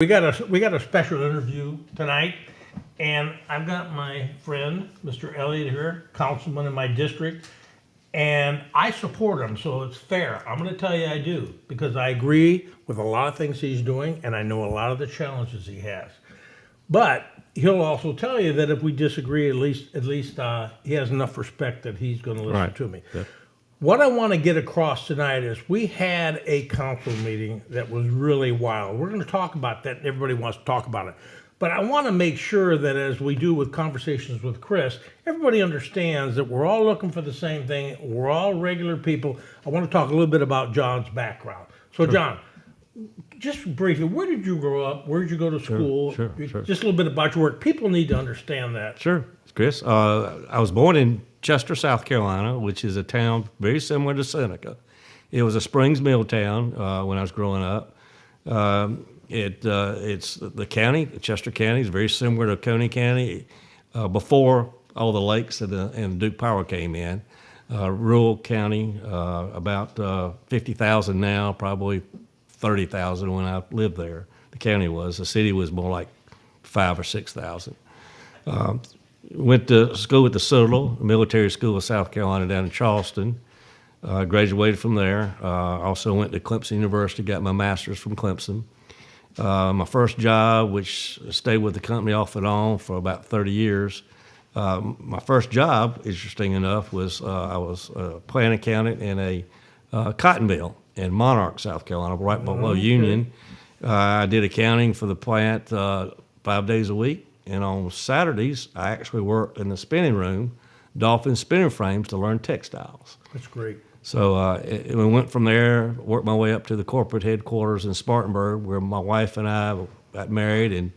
We got a special interview tonight, and I've got my friend, Mr. Elliott here, councilman in my district, and I support him, so it's fair. I'm gonna tell you I do, because I agree with a lot of things he's doing, and I know a lot of the challenges he has. But he'll also tell you that if we disagree, at least he has enough respect that he's gonna listen Right. to me. Yeah. What I want to get across tonight is we had a council meeting that was really wild. We're going to talk about that. Everybody wants to talk about it. But I want to make sure that as we do with conversations with Chris, everybody understands that we're all looking for the same thing. We're all regular people. I want to talk a little bit about John's background. So, John, just briefly, where did you grow up? Where did you go to school? sure. Just a little bit about your work. People need to understand that. Sure, Chris. I was born in Chester, South Carolina, which is a town very similar to Seneca. It was a Springs mill town when I was growing up. It's the county, Chester County, is very similar to Oconee County before all the lakes and Duke Power came in. Rural county, about 50,000 now, probably 30,000 when I lived there. The county was. The city was more like 5,000 or 6,000. Went to school at the Citadel, Military School of South Carolina down in Charleston. Graduated from there. Also went to Clemson University, got my master's from Clemson. My first job, which stayed with the company off and on for about 30 years. My first job, interesting enough, was I was a plant accountant in a cotton mill in Monarch, South Carolina, right below Union. I did accounting for the plant 5 days a week. And on Saturdays, I actually worked in the spinning room, dolphin spinning frames to learn textiles. That's great. So we went from there, worked my way up to the corporate headquarters in Spartanburg, where my wife and I got married and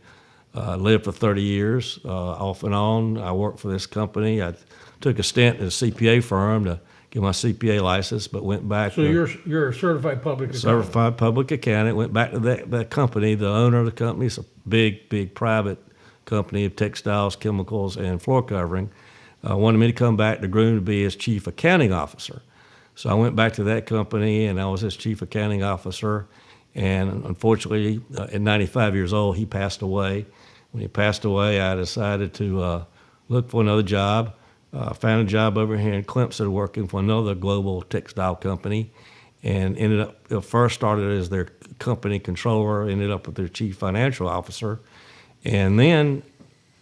lived for 30 years, off and on. I worked for this company. I took a stint at a CPA firm to get my CPA license, but went back. So you're a certified public accountant. Certified public accountant. Went back to that company. The owner of the company is a big private company of textiles, chemicals, and floor covering, wanted me to come back to Rouen to be his chief accounting officer. So I went back to that company, and I was his chief accounting officer. And unfortunately, at 95 years old, he passed away. When he passed away, I decided to look for another job. Found a job over here in Clemson working for another global textile company, and ended up, first started as their company controller, ended up with their chief financial officer. And then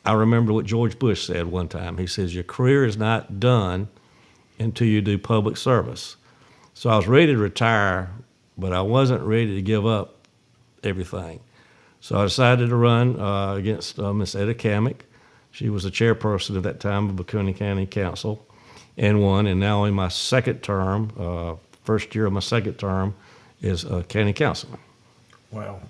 I remember what George Bush said one time. He says, your career is not done until you do public service. So I was ready to retire, but I wasn't ready to give up everything. So I decided to run against Miss Etta Kamick. She was the chairperson at that time of Oconee County Council, and won. And now in my second term, first year of my second term, is county councilman. Wow.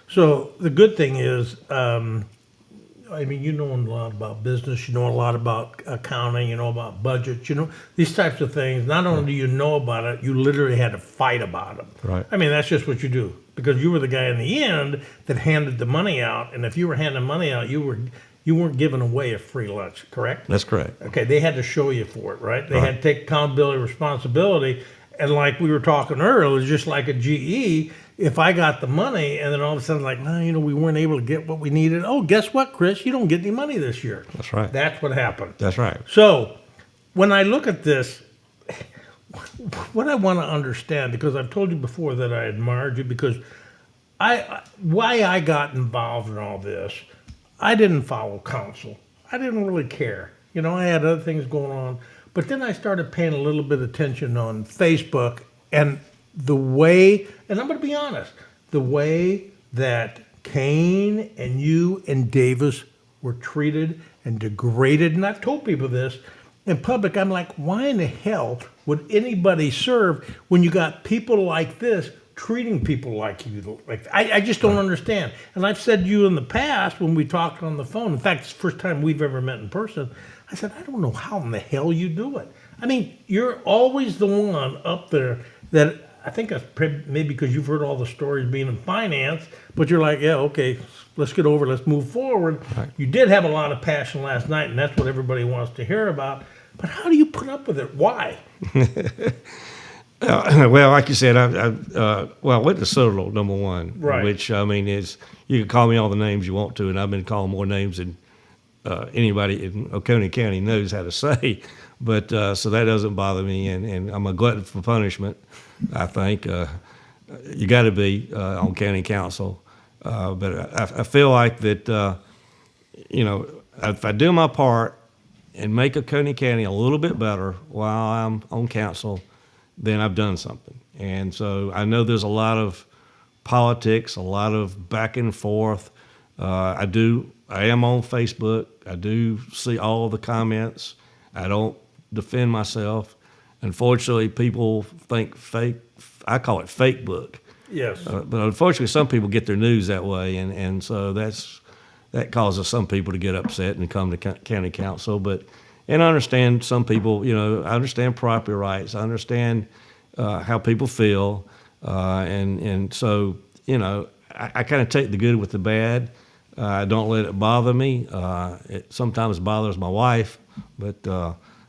So the good thing is, you know a lot about business, you know a lot about accounting, you know about budgets, you know, these types of things. Not only do you know about it, you literally had to fight about them. Right. I mean, that's just what you do, because you were the guy in the end that handed the money out. And if you were handing money out, you weren't giving away a free lunch, correct? That's correct. Okay, they had to show you for it, right? They Right. had to take accountability, responsibility. And like we were talking earlier, it was just like a GE. If I got the money and then all of a sudden, like, no, we weren't able to get what we needed. Oh, guess what, Chris? You don't get any money this year. That's right. That's what happened. That's right. So when I look at this, what I want to understand, because I've told you before that I admired you, because why I got involved in all this, I didn't follow council. I didn't really care. You know, I had other things going on. But then I started paying a little bit of attention on Facebook, and the way, and I'm going to be honest, the way that Kane and you and Davis were treated and degraded, and I've told people this in public, I'm like, why in the hell would anybody serve when you got people like this treating people like you? Like, I just don't understand. And I've said to you in the past when we talked on the phone, in fact, it's the first time we've ever met in person, I said, I don't know how in the hell you do it. I mean, you're always the one up there that, I think that's maybe because you've heard all the stories being in finance, but you're like, yeah, okay, let's get over, let's move forward. Right. You did have a lot of passion last night, and that's what everybody wants to hear about. But how do you put up with it? Why? Well, like you said, I went to Citadel, number one, Right. which I mean is you can call me all the names you want to, and I've been called more names than anybody in Oconee County knows how to say. But so that doesn't bother me, and I'm a glutton for punishment. I think you got to be on county council, but I feel like that if I do my part and make Oconee County a little bit better while I'm on council, then I've done something. And so I know there's a lot of politics, a lot of back and forth. I am on Facebook. I do see all the comments. I don't defend myself. Unfortunately, people think fake. I call it fake book. Yes. But unfortunately, some people get their news that way, and so that causes some people to get upset and come to county council. And I understand some people. I understand property rights. I understand how people feel, and so I kind of take the good with the bad. I don't let it bother me. It sometimes bothers my wife, but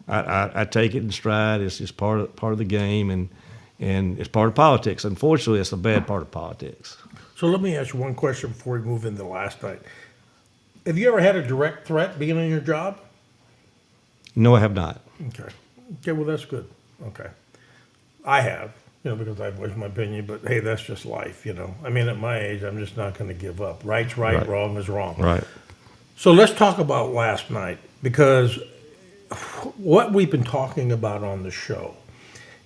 I take it in stride. It's just part of the game, and it's part of politics. Unfortunately, it's a bad part of politics. So let me ask you one question before we move into last night. Have you ever had a direct threat being on your job? No, I have not. Okay. Okay, well, that's good. Okay. I have, because I've voiced my opinion, but hey, that's just life, I mean, at my age, I'm just not going to give up. Right's right, Right. wrong is wrong. Right. So let's talk about last night, because what we've been talking about on the show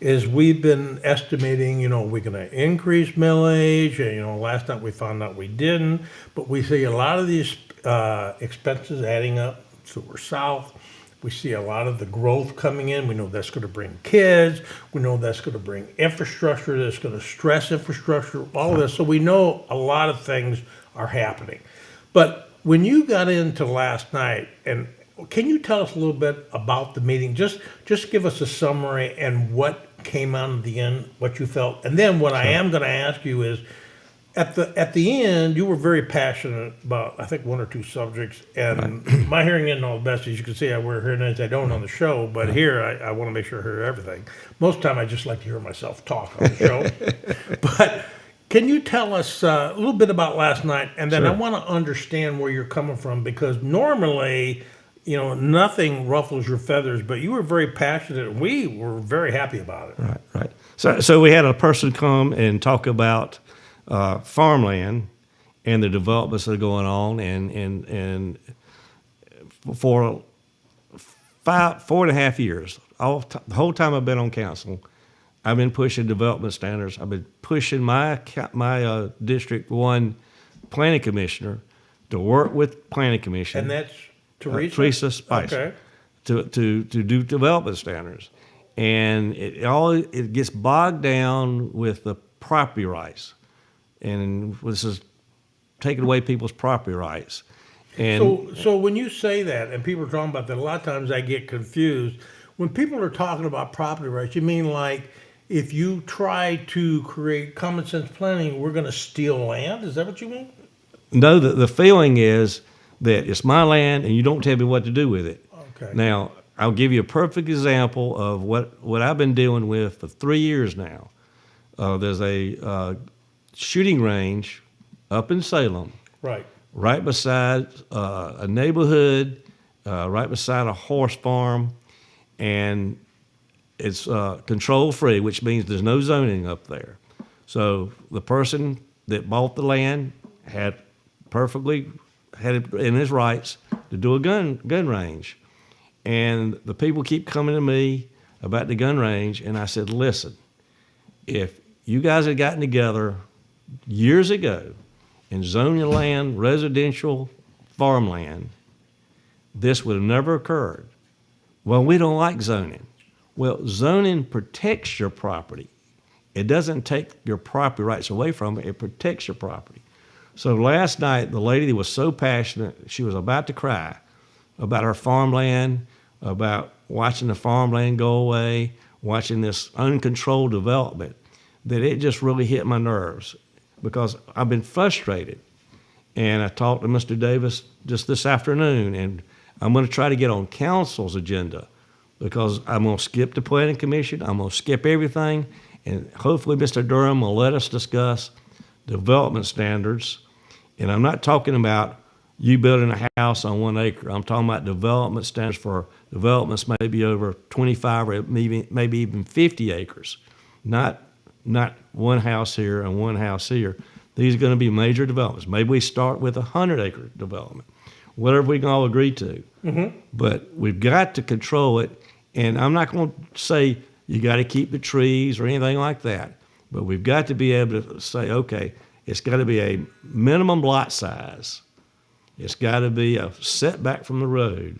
is we've been estimating, we're going to increase millage, and, last night we found out we didn't, but we see a lot of these expenses adding up, so we're south. We see a lot of the growth coming in. We know that's going to bring kids. We know that's going to bring infrastructure. That's going to stress infrastructure, all of this. So we know a lot of things are happening. But when you got into last night, and can you tell us a little bit about the meeting? Just give us a summary and what came out at the end, what you felt. And then what I am going to ask you is, at the end, you were very passionate about, I think, one or two subjects. And my hearing isn't all the best. As you can see, I wear hearing aids. I don't on the show, but here I want to make sure I hear everything. Most of the time, I just like to hear myself talk on the show. But can you tell us a little bit about last night? And then I Sure. want to understand where you're coming from, because normally, nothing ruffles your feathers, but you were very passionate. And we were very happy about it. Right. So we had a person come and talk about farmland and the developments that are going on, and for 4.5 years, the whole time I've been on council, I've been pushing development standards. I've been pushing my District 1 planning commissioner to work with planning commission. And that's Teresa? Teresa Spicer. Okay. To do development standards. And it gets bogged down with the property rights. And this is taking away people's property rights. And So when you say that, and people are talking about that, a lot of times I get confused. When people are talking about property rights, you mean like if you try to create common sense planning, we're going to steal land? Is that what you mean? no, the feeling is that it's my land and you don't tell me what to do with it. Okay. Now, I'll give you a perfect example of what I've been dealing with for 3 years now. There's a shooting range up in Salem, right beside a neighborhood, right beside a horse farm, and it's control free, which means there's no zoning up there. So the person that bought the land had it in his rights to do a gun range. And the people keep coming to me about the gun range, and I said, listen, if you guys had gotten together years ago and zoned your land residential farmland, this would have never occurred. Well, we don't like zoning. Well, zoning protects your property. It doesn't take your property rights away from it. It protects your property. So last night, the lady was so passionate, she was about to cry about her farmland, about watching the farmland go away, watching this uncontrolled development, that it just really hit my nerves because I've been frustrated. And I talked to Mr. Davis just this afternoon, and I'm going to try to get on council's agenda because I'm going to skip the planning commission. I'm going to skip everything, And hopefully Mr. Durham will let us discuss development standards. And I'm not talking about you building a house on 1 acre. I'm talking about development standards for developments maybe over 25 or maybe even 50 acres. Not one house here and one house here. These are going to be major developments. Maybe we start with a 100-acre development, whatever we can all agree to. But we've got to control it. And I'm not going to say you got to keep the trees or anything like that. But we've got to be able to say, okay, it's got to be a minimum lot size. It's got to be a setback from the road.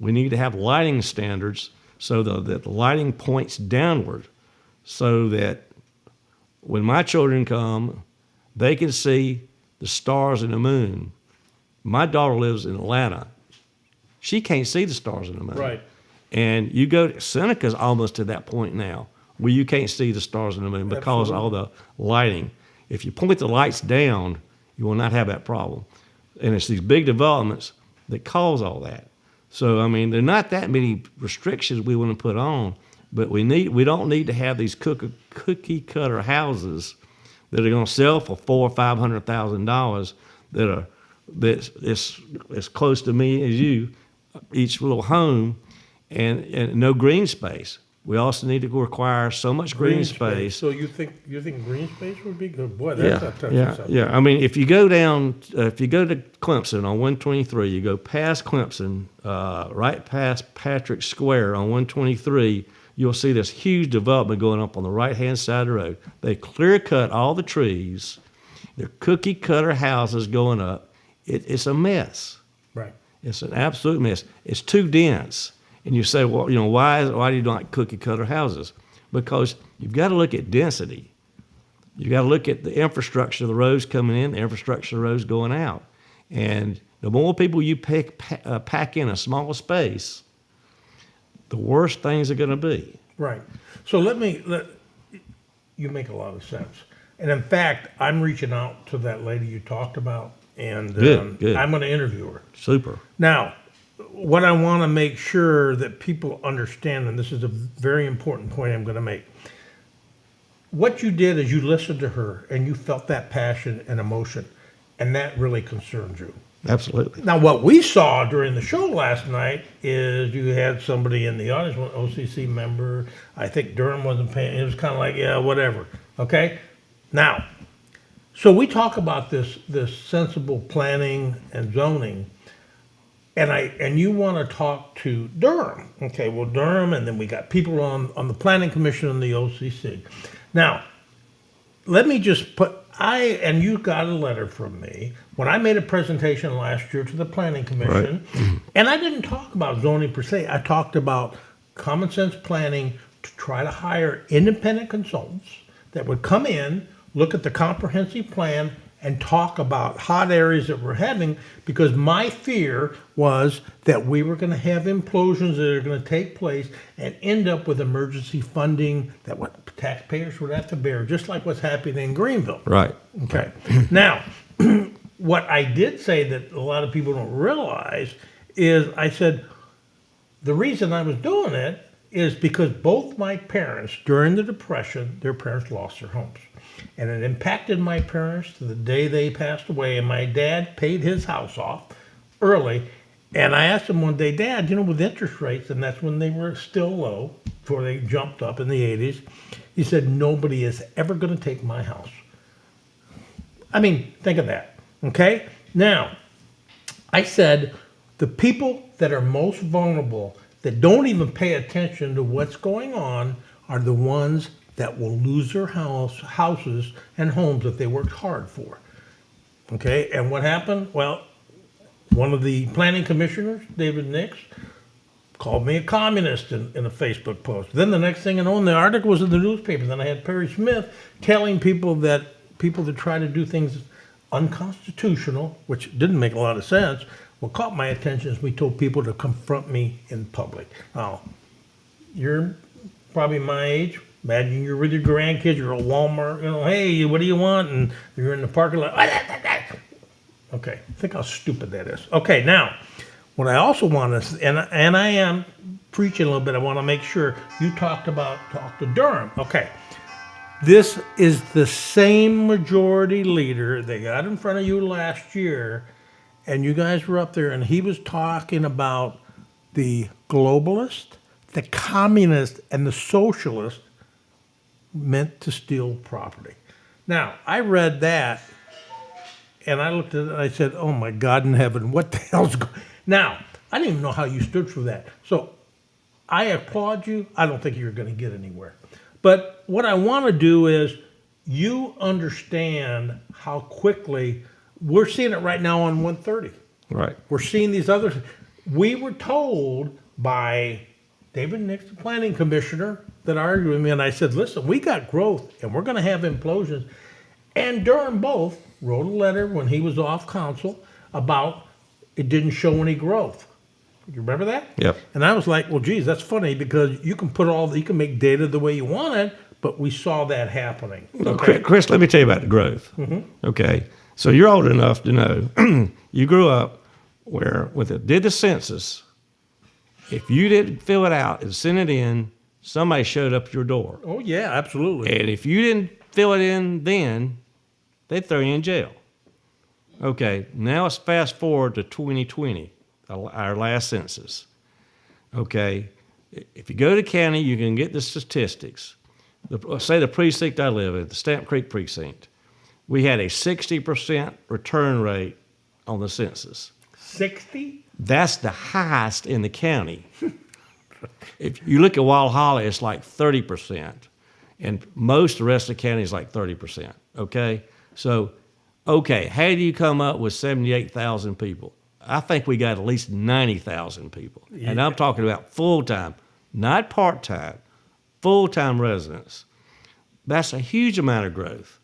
We need to have lighting standards so that the lighting points downward so that when my children come, they can see the stars and the moon. My daughter lives in Atlanta. She can't see the stars and the moon. Right. And you go to Seneca's almost to that point now where you can't see the stars and the moon because of all the lighting. If you point the lights down, you will not have that problem. And it's these big developments that cause all that. So, I mean, there are not that many restrictions we want to put on, but we don't need to have these cookie cutter houses that are going to sell for $400,000 or $500,000 that's as close to me as you, each little home, and no green space. We also need to require so much green space. So you think green space would be good? Boy, that's a touchy subject. Yeah. I mean, if you go to Clemson on 123, you go past Clemson, right past Patrick Square on 123, you'll see this huge development going up on the right-hand side of the road. They clear-cut all the trees. They're cookie-cutter houses going up. It's a mess. Right. It's an absolute mess. It's too dense. And you say, well, why do you like cookie-cutter houses? Because you've got to look at density. You've got to look at the infrastructure of the roads coming in, the infrastructure of the roads going out. And the more people you pack in a small space, the worse things are going to be. Right. So you make a lot of sense. And in fact, I'm reaching out to that lady you talked about, and Good. I'm going to interview her. Super. Now, what I want to make sure that people understand, and this is a very important point I'm going to make, what you did is you listened to her and you felt that passion and emotion, and that really concerned you. Absolutely. Now, what we saw during the show last night is you had somebody in the audience, an OCC member. I think Durham wasn't paying. It was kind of like, yeah, whatever. Okay? Now, so we talk about this sensible planning and zoning, and you want to talk to Durham. Okay, well, Durham, and then we got people on the Planning Commission and the OCC. Now, let me just and you got a letter from me when I made a presentation last year to the Planning Commission, right. And I didn't talk about zoning per se. I talked about common sense planning to try to hire independent consultants that would come in, look at the comprehensive plan, and talk about hot areas that we're having, because my fear was that we were going to have implosions that are going to take place and end up with emergency funding that what taxpayers would have to bear, just like what's happening in Greenville. Right. Okay. Now, what I did say that a lot of people don't realize is I said the reason I was doing it is because both my parents, during the Depression, their parents lost their homes. And it impacted my parents to the day they passed away. And my dad paid his house off early. And I asked him one day, Dad, with interest rates, and that's when they were still low, before they jumped up in the 80s, he said, nobody is ever going to take my house. I mean, think of that. Okay? Now, I said, the people that are most vulnerable, that don't even pay attention to what's going on, are the ones that will lose their houses and homes that they worked hard for. Okay, and what happened? Well, one of the planning commissioners, David Nix, called me a communist in a Facebook post. Then the next thing you know, the article was in the newspaper. Then I had Perry Smith telling people that try to do things unconstitutional, which didn't make a lot of sense, what caught my attention is we told people to confront me in public. Now, you're probably my age. Imagine you're with your grandkids, you're at Walmart, hey, what do you want? And you're in the parking lot. Okay, think how stupid that is. Okay, now, what I also want to, and I am preaching a little bit, I want to make sure you talk to Durham. Okay, This is the same majority leader they got in front of you last year, and you guys were up there, and he was talking about the globalist, the communist, and the socialist meant to steal property. Now, I read that, and I looked at it and I said, oh my God in heaven, what the hell's going Now, I didn't even know how you stood for that. So I applaud you. I don't think you're going to get anywhere. But what I want to do is you understand how quickly we're seeing it right now on 130. Right. We're seeing these others. We were told by David Nix, the planning commissioner, that argued with me, and I said, listen, we got growth and we're going to have implosions. And Durham both wrote a letter when he was off council about it didn't show any growth. You remember that? Yep. And I was like, well, geez, that's funny because you can you can make data the way you want it, but we saw that happening. No, Chris, let me tell you about the growth. Okay. So you're old enough to know you grew up where did the census, if you didn't fill it out and send it in, somebody showed up at your door. Oh, yeah, absolutely. And if you didn't fill it in then, they'd throw you in jail. Okay, now let's fast forward to 2020, our last census. Okay, if you go to county, you can get the statistics. Say the precinct I live in, the Stamp Creek precinct, we had a 60% return rate on the census. 60? That's the highest in the county. If you look at Wild Holly, it's like 30%. And most of the rest of the county is like 30%. Okay? So, okay, how do you come up with 78,000 people? I think we got at least 90,000 people. Yeah. And I'm talking about full-time, not part-time, full-time residents. That's a huge amount of growth.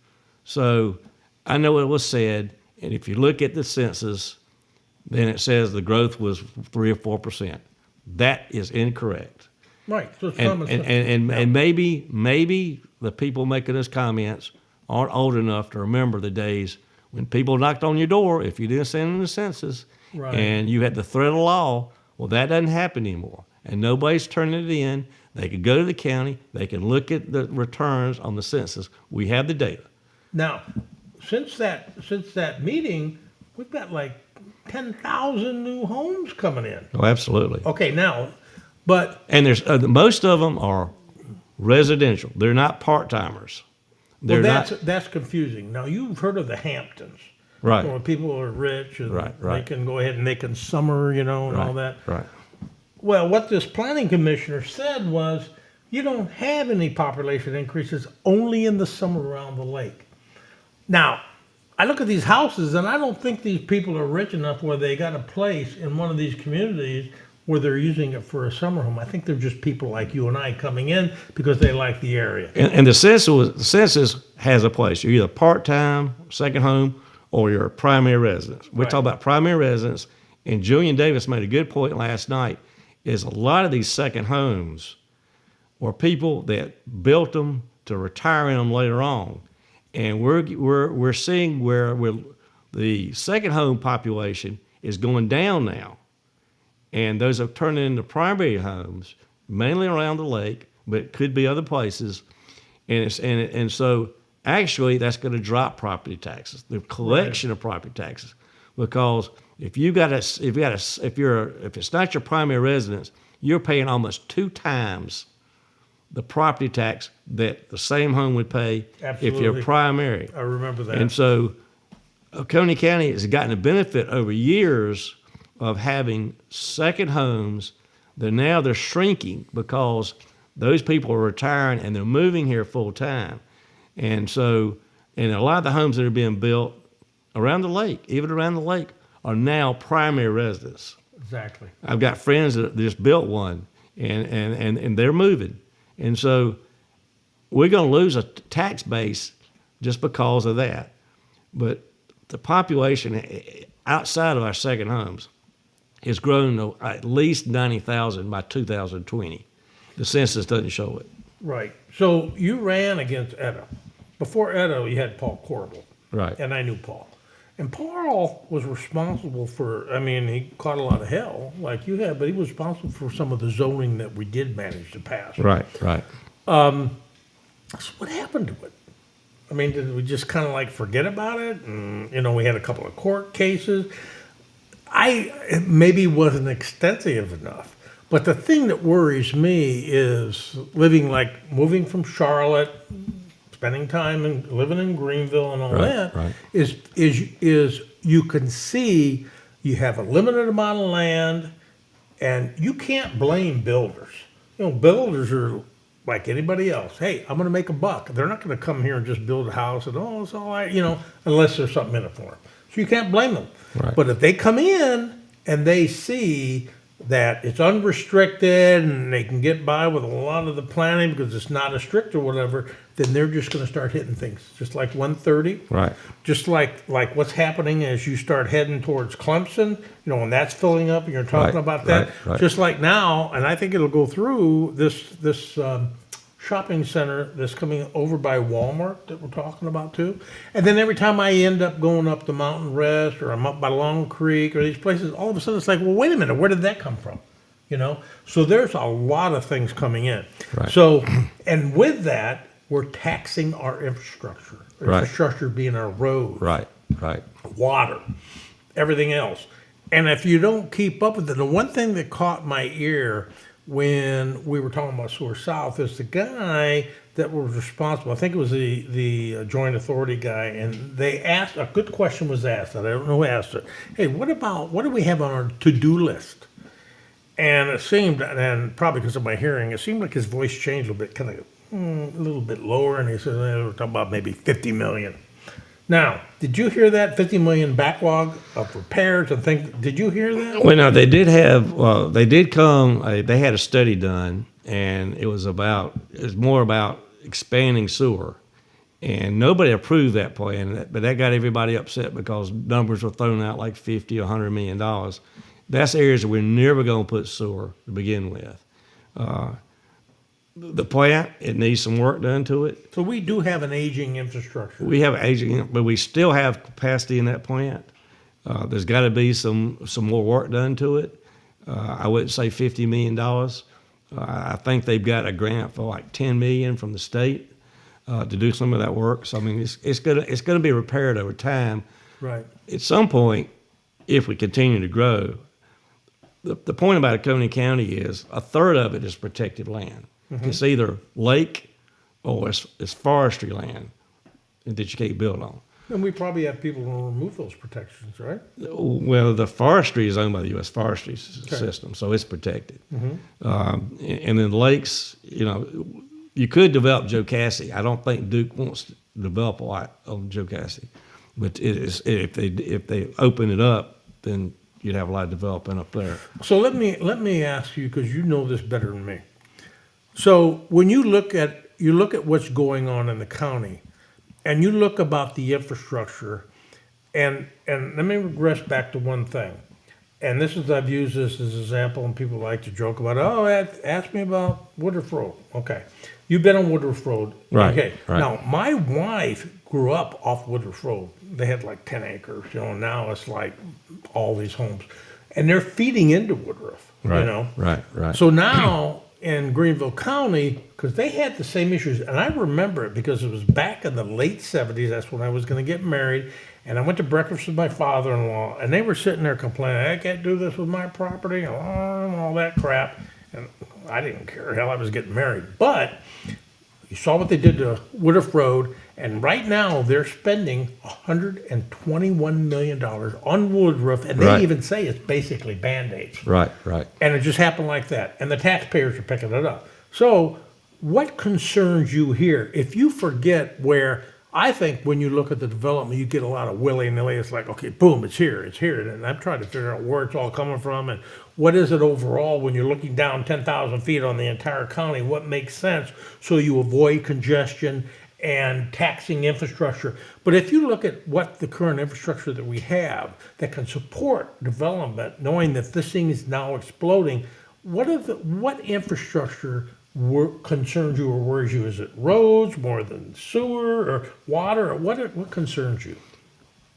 So I know it was said, and if you look at the census, then it says the growth was 3 or 4%. That is incorrect. Right. So and maybe the people making those comments aren't old enough to remember the days when people knocked on your door if you didn't send in the census, right, and you had the threat of law. Well, that doesn't happen anymore, and nobody's turning it in. They could go to the county. They can look at the returns on the census. We have the data. Now, since that meeting, we've got like 10,000 new homes coming in. Oh, absolutely. Okay, now, and there's most of them are residential. They're not part-timers. That's confusing. Now, you've heard of the Hamptons. Right. Where people are rich and right. they can go ahead and they can summer, and all that. Right. Well, what this planning commissioner said was, you don't have any population increases only in the summer around the lake. Now, I look at these houses and I don't think these people are rich enough where they got a place in one of these communities where they're using it for a summer home. I think they're just people like you and I coming in because they like the area. And the census has a place. You're either part-time, second home, or you're a primary residence. We're talking about primary residence, and Julian Davis made a good point last night, is a lot of these second homes were people that built them to retire in them later on. And we're seeing where the second home population is going down now. And those are turning into primary homes, mainly around the lake, but it could be other places. And so actually that's going to drop property taxes, the collection of property taxes, because if it's not your primary residence, you're paying almost 2 times the property tax that the same home would pay. Absolutely. If you're primary. I remember that. And so Oconee County has gotten a benefit over years of having second homes that now they're shrinking because those people are retiring and they're moving here full time. And so, and a lot of the homes that are being built around the lake, even around the lake, are now primary residents. Exactly. I've got friends that just built one and they're moving. And so we're going to lose a tax base just because of that. But the population outside of our second homes has grown to at least 90,000 by 2020. The census doesn't show it. Right. So you ran against Edo. Before Edo, you had Paul Corbel. Right. And I knew Paul. And Paul was responsible for, he caught a lot of hell like you had, but he was responsible for some of the zoning that we did manage to pass. Right, right. So what happened to it? I mean, did we just kind of like forget about it? And, we had a couple of court cases. It maybe wasn't extensive enough. But the thing that worries me is moving from Charlotte, spending time and living in Greenville and all Right, that, right. is you can see you have a limited amount of land, and you can't blame builders. Builders are like anybody else. Hey, I'm going to make a buck. They're not going to come here and just build a house and, oh, it's all right, unless there's something in it for them. So you can't blame them. Right. But if they come in and they see that it's unrestricted and they can get by with a lot of the planning because it's not as strict or whatever, then they're just going to start hitting things, just like 130. Right. Just like what's happening as you start heading towards Clemson, when that's filling up and you're talking Right, about that. right. Just like now, and I think it'll go through this shopping center that's coming over by Walmart that we're talking about too. And then every time I end up going up the Mountain Rest or I'm up by Long Creek or these places, all of a sudden it's like, well, wait a minute, where did that come from? So there's a lot of things coming in. Right. So, and with that, we're taxing our infrastructure. Right. Infrastructure being our roads, Right. water, everything else. And if you don't keep up with it, the one thing that caught my ear when we were talking about Sewer South is the guy that was responsible. I think it was the joint authority guy, and they asked, a good question was asked, and I don't know who asked it. Hey, what do we have on our to-do list? And it seemed, and probably because of my hearing, it seemed like his voice changed a little bit, kind of a little bit lower, and he said, we're talking about maybe 50 million. Now, did you hear that 50 million backlog of repairs and things? Did you hear that? Well, no, they did come, they had a study done, and it was more about expanding sewer. And nobody approved that plan, but that got everybody upset because numbers were thrown out like 50 or $100 million. That's areas that we're never going to put sewer to begin with. The plant, it needs some work done to it. So we do have an aging infrastructure. We have aging, but we still have capacity in that plant. There's got to be some more work done to it. I wouldn't say $50 million. I think they've got a grant for like $10 million from the state to do some of that work. So I mean, it's gonna be repaired over time. Right. At some point, if we continue to grow, the point about Oconee County is a third of it is protected land. Mm-hmm. It's either lake or it's forestry land that you can't build on. And we probably have people who will remove those protections, right? Well, the forestry is owned by the U.S. Forestry System, so it's protected. Mm-hmm. And then lakes, you could develop Jocassee. I don't think Duke wants to develop a lot on Jocassee, but if they open it up, then you'd have a lot of development up there. So let me ask you, because you know this better than me. So when you look at what's going on in the county, and you look about the infrastructure, and let me regress back to one thing. And I've used this as an example, and people like to joke about, ask me about Woodruff Road. Okay. You've been on Woodruff Road. Right. Okay. Right. Now, my wife grew up off Woodruff Road. They had like 10 acres, and now it's like all these homes. And they're feeding into Woodruff, Right. Right. So now in Greenville County, because they had the same issues, and I remember it because it was back in the late 70s. That's when I was going to get married. And I went to breakfast with my father-in-law, and they were sitting there complaining, I can't do this with my property, and all that crap. And I didn't care. Hell, I was getting married. But you saw what they did to Woodruff Road, and right now they're spending $121 million on Woodruff, and they Right. even say it's basically Band-Aids. Right. And it just happened like that. And the taxpayers are picking it up. So what concerns you here? If you forget where, I think when you look at the development, you get a lot of willy-nilly. It's like, okay, boom, it's here. And I'm trying to figure out where it's all coming from and what is it overall when you're looking down 10,000 feet on the entire county, what makes sense so you avoid congestion and taxing infrastructure. But if you look at what the current infrastructure that we have that can support development, knowing that this thing is now exploding, what infrastructure concerns you or worries you? Is it roads more than sewer or water? Or what concerns you?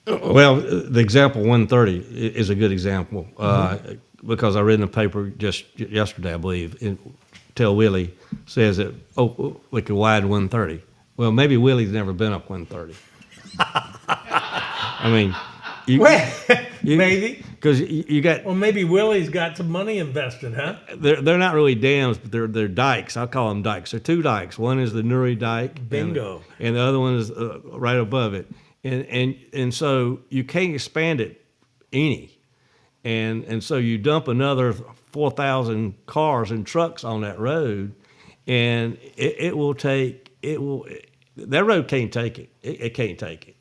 Well, the example 130 is a good example because I read in the paper just yesterday, I believe, tell Willie, says that, oh, we could widen 130. Well, maybe Willie's never been up 130. I mean, Well, maybe. Because you got, Well, maybe Willie's got some money invested, huh? they're not really dams, but they're dikes. I'll call them dikes. They're two dikes. One is the Nuri dike. Bingo. And the other one is right above it. And so you can't expand it any. And so you dump another 4,000 cars and trucks on that road, and that road can't take it. It can't take it.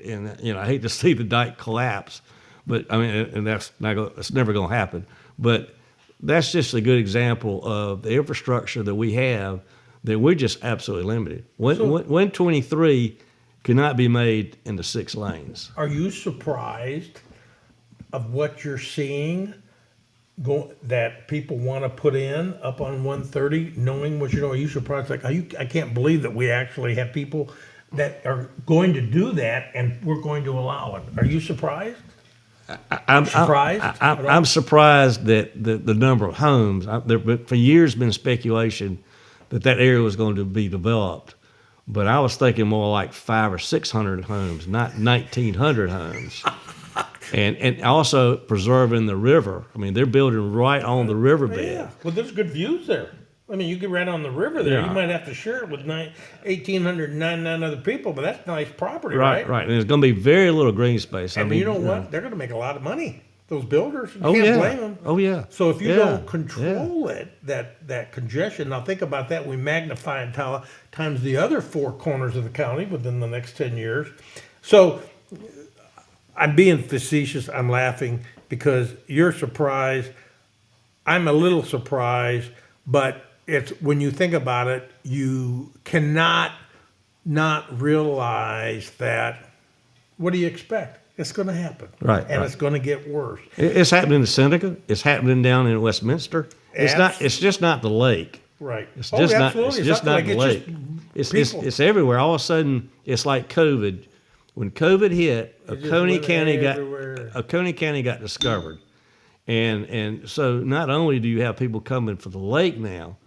And you know, I hate to see the dike collapse, but I mean, and it's never going to happen. But that's just a good example of the infrastructure that we have that we're just absolutely limited. 123 cannot be made into 6 lanes. Are you surprised of what you're seeing that people want to put in up on 130, knowing what you know? Are you surprised? Like, I can't believe that we actually have people that are going to do that, and we're going to allow it. Are you surprised? I'm surprised. Surprised that the number of homes. There for years been speculation that area was going to be developed, but I was thinking more like 500 or 600 homes, not 1,900 homes. And also preserving the river. I mean, they're building right on the riverbed. Yeah. Well, there's good views there. I mean, you get right on the river there. Yeah. You might have to share it with 1,899 other people, but that's nice property, right? Right. And there's going to be very little green space. And you know what? They're going to make a lot of money. Those builders, you can't blame them. Oh, yeah. So if you don't control it, that congestion, now think about that. We magnify it times the other 4 corners of the county within the next 10 years. So I'm being facetious. I'm laughing because you're surprised. I'm a little surprised, but it's when you think about it, you cannot not realize that. What do you expect? It's going to happen, right? And it's going to get worse. It's happening in Seneca. It's happening down in Westminster. It's not. It's just not the lake. Right. It's just not. It's just not the lake. It's everywhere. All of a sudden, it's like COVID. When COVID hit, Oconee County got discovered, and so not only do you have people coming for the lake now,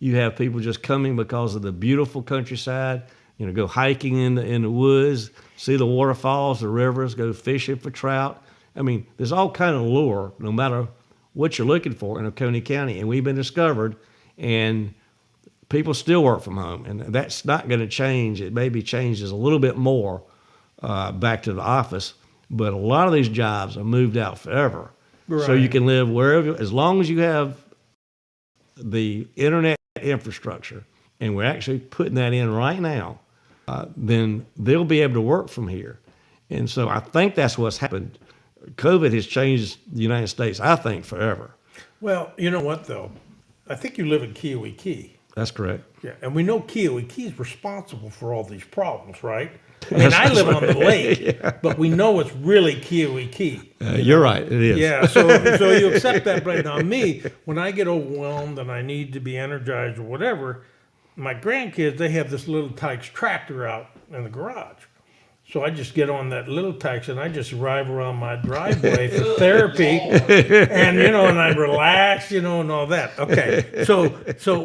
you have people just coming because of the beautiful countryside. You know, go hiking in the woods, see the waterfalls, the rivers, go fishing for trout. I mean, there's all kind of lure, no matter what you're looking for in Oconee County, and we've been discovered, and people still work from home, and that's not going to change. It maybe changes a little bit more back to the office, but a lot of these jobs are moved out forever. Right. So you can live wherever, as long as you have the internet infrastructure, and we're actually putting that in right now, then they'll be able to work from here. And so I think that's what's happened. COVID has changed the United States, I think, forever. Well, you know what, though? I think you live in Kiowa Key. That's correct. Yeah, and we know Kiowa Key is responsible for all these problems, right? I mean, I live on the lake, but we know it's really Kiowa Key. You're right, it is. Yeah, so you accept that. But now me, when I get overwhelmed and I need to be energized or whatever, my grandkids, they have this little Tykes tractor out in the garage. So I just get on that little Tykes and I just drive around my driveway for therapy, and and I relax, and all that. Okay, so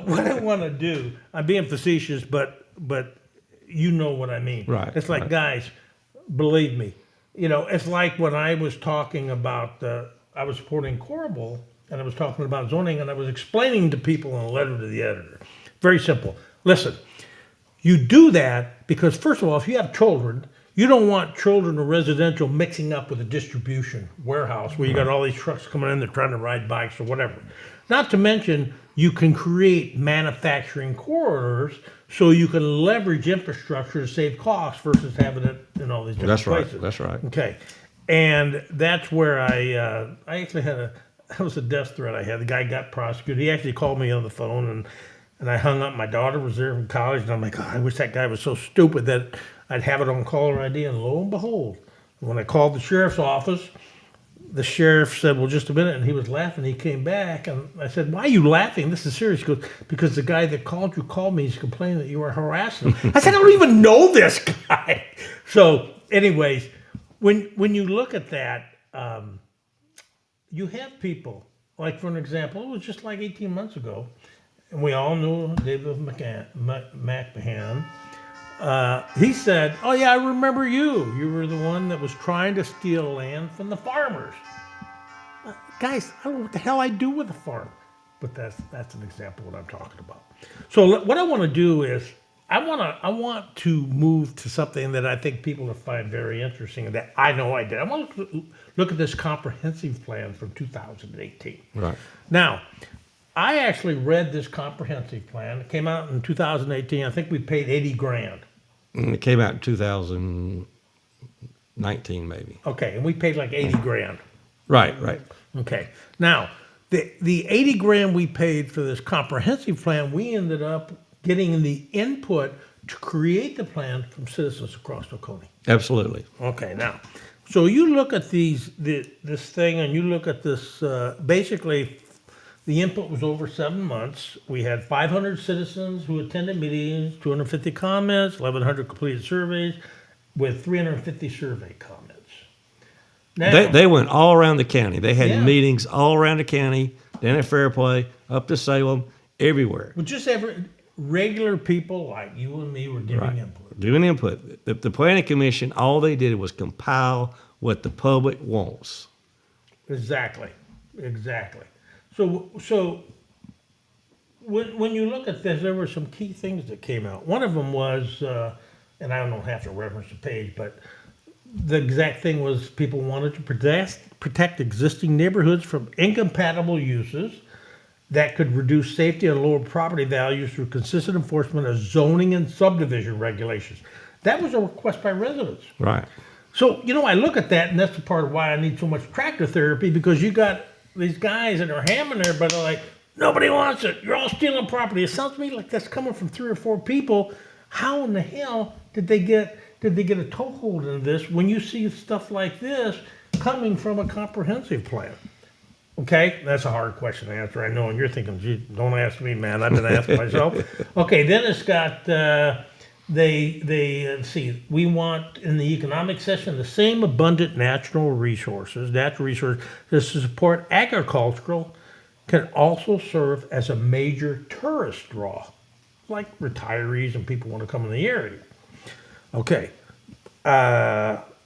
what I want to do, I'm being facetious, but you know what I mean. Right. It's like, guys, believe me, it's like when I was talking about, I was supporting Corable, and I was talking about zoning, and I was explaining to people in a letter to the editor. Very simple. Listen, you do that because, first of all, if you have children, you don't want children or residential mixing up with a distribution warehouse where you got all these trucks coming in, they're trying to ride bikes or whatever. Not to mention, you can create manufacturing corridors so you can leverage infrastructure to save costs versus having it in all these different places. That's right. Okay. And that's where I actually that was a death threat I had. The guy got prosecuted. He actually called me on the phone, and I hung up. My daughter was there from college, and I'm like, I wish that guy was so stupid that I'd have it on caller ID. And lo and behold, when I called the sheriff's office, the sheriff said, well, just a minute. And he was laughing. He came back, and I said, why are you laughing? This is serious. He goes, because the guy that called you called me. He's complaining that you were harassing him. I said, I don't even know this guy. So anyways, when you look at that, you have people, like for an example, it was just like 18 months ago, and we all knew David McMahon. He said, "Oh yeah, I remember you. You were the one that was trying to steal land from the farmers." Guys, I don't know what the hell I do with a farm, but that's an example of what I'm talking about. So what I want to do is I want to move to something that I think people will find very interesting and that I know I did. I want to look at this comprehensive plan from 2018. Right. Now, I actually read this comprehensive plan. It came out in 2018. I think we paid 80 grand. It came out in 2019, maybe. Okay, and we paid like 80 grand. Right, right. Okay. Now, the 80 grand we paid for this comprehensive plan, we ended up getting the input to create the plan from citizens across Oconee. Absolutely. Okay, now, so you look at this thing and you look at this, basically, the input was over 7 months. We had 500 citizens who attended meetings, 250 comments, 1,100 completed surveys with 350 survey comments. Now, They went all around the county. They had Yeah. meetings all around the county, down at Fairplay, up to Salem, everywhere. well, just regular people like you and me were giving input. Doing input. The planning commission, all they did was compile what the public wants. Exactly. So when you look at this, there were some key things that came out. One of them was, and I don't have to reference the page, but the exact thing was people wanted to protect existing neighborhoods from incompatible uses that could reduce safety and lower property values through consistent enforcement of zoning and subdivision regulations. That was a request by residents. Right. So, I look at that, and that's the part of why I need so much tractor therapy, because you got these guys that are hammering everybody like, nobody wants it. You're all stealing property. It sounds to me like that's coming from 3 or 4 people. How in the hell did they get a toehold in this when you see stuff like this coming from a comprehensive plan? Okay, that's a hard question to answer. I know, and you're thinking, gee, don't ask me, man. I've been asking myself. Okay, then it's got, let's see, we want in the economic section the same abundant natural resources to support agricultural can also serve as a major tourist draw, like retirees and people want to come in the area. Okay.